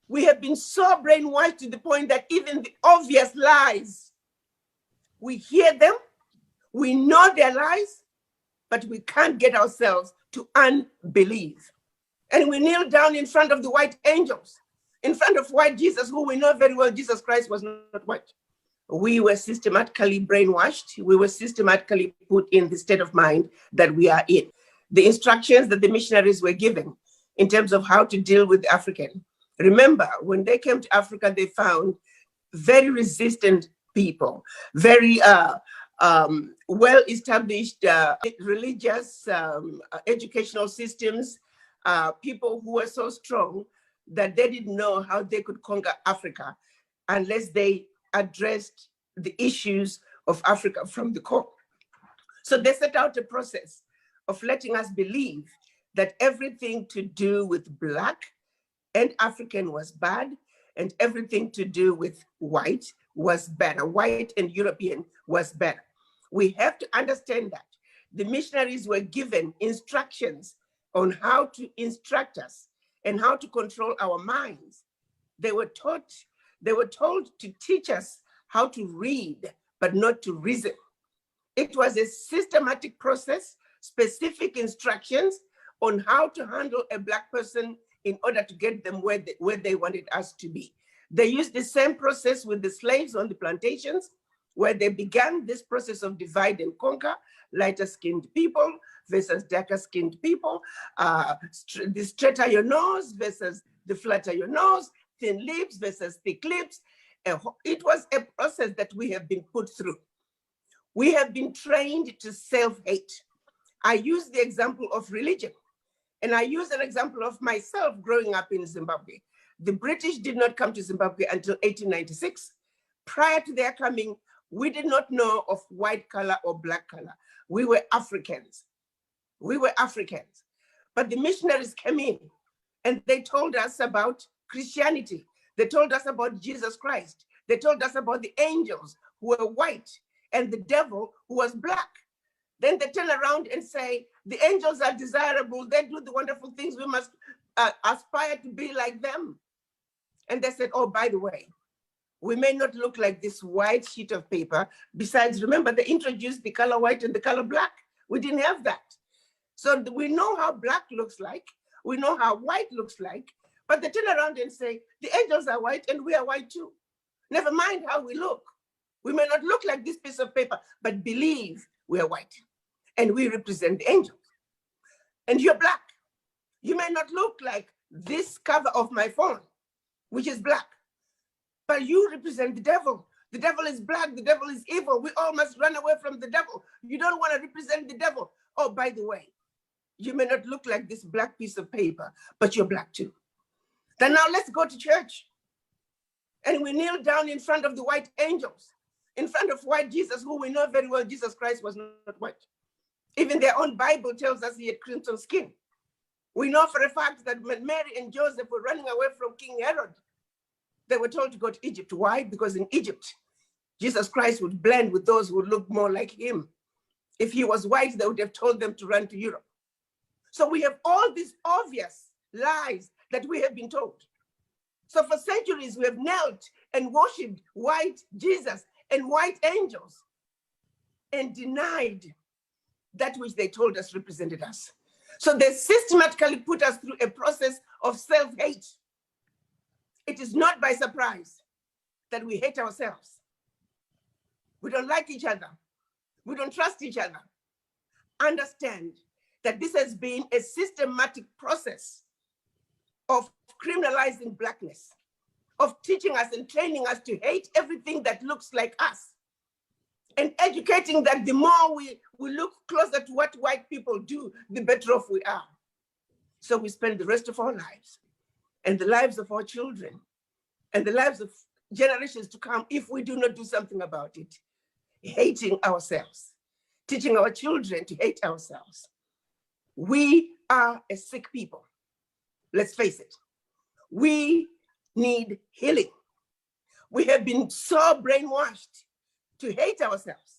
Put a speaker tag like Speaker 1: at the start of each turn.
Speaker 1: We have been so brainwashed to the point that even the obvious lies, we hear them, we know their lies, but we can't get ourselves to unbelieve. And we kneel down in front of the white angels, in front of white Jesus, who we know very well Jesus Christ was not white. We were systematically brainwashed. We were systematically put in the state of mind that we are in. The instructions that the missionaries were given in terms of how to deal with the African. Remember, when they came to Africa, they found very resistant people, very well-established religious, educational systems, people who were so strong that they didn't know how they could conquer Africa unless they addressed the issues of Africa from the core. So they set out a process of letting us believe that everything to do with Black and African was bad, and everything to do with white was better. White and European was better. We have to understand that the missionaries were given instructions on how to instruct us and how to control our minds. They were told to teach us how to read, but not to reason. It was a systematic process, specific instructions on how to handle a Black person in order to get them where they wanted us to be. They used the same process with the slaves on the plantations, where they began this process of divide and conquer, lighter-skinned people versus darker-skinned people, the straighter your nose versus the flatter your nose, thin lips versus thick lips. It was a process that we have been put through. We have been trained to self-hate. I use the example of religion, and I use an example of myself growing up in Zimbabwe. The British did not come to Zimbabwe until 1896. Prior to their coming, we did not know of white color or Black color. We were Africans. We were Africans. But the missionaries came in and they told us about Christianity. They told us about Jesus Christ. They told us about the angels who were white and the devil who was Black. Then they turn around and say, the angels are desirable. They do the wonderful things. We must aspire to be like them. And they said, oh, by the way, we may not look like this white sheet of paper. Besides, remember, they introduced the color white and the color Black. We didn't have that. So we know how Black looks like. We know how white looks like. But they turn around and say, the angels are white and we are white too. Never mind how we look. We may not look like this piece of paper, but believe we are white and we represent the angels. And you're Black. You may not look like this cover of my phone, which is Black, but you represent the devil. The devil is Black, the devil is evil. We all must run away from the devil. You don't want to represent the devil. Oh, by the way, you may not look like this Black piece of paper, but you're Black too. Then now let's go to church. And we kneel down in front of the white angels, in front of white Jesus, who we know very well Jesus Christ was not white. Even their own Bible tells us he had crimson skin. We know for a fact that when Mary and Joseph were running away from King Herod, they were told to go to Egypt. Why? Because in Egypt, Jesus Christ would blend with those who looked more like him. If he was white, they would have told them to run to Europe. So we have all these obvious lies that we have been told. So for centuries, we have knelt and worshiped white Jesus and white angels and denied that which they told us represented us. So they systematically put us through a process of self-hate. It is not by surprise that we hate ourselves. We don't like each other. We don't trust each other. Understand that this has been a systematic process of criminalizing Blackness, of teaching us and training us to hate everything that looks like us, and educating that the more we look closer to what white people do, the better off we are. So we spend the rest of our lives and the lives of our children and the lives of generations to come, if we do not do something about it, hating ourselves, teaching our children to hate ourselves. We are a sick people. Let's face it. We need healing. We have been so brainwashed to hate ourselves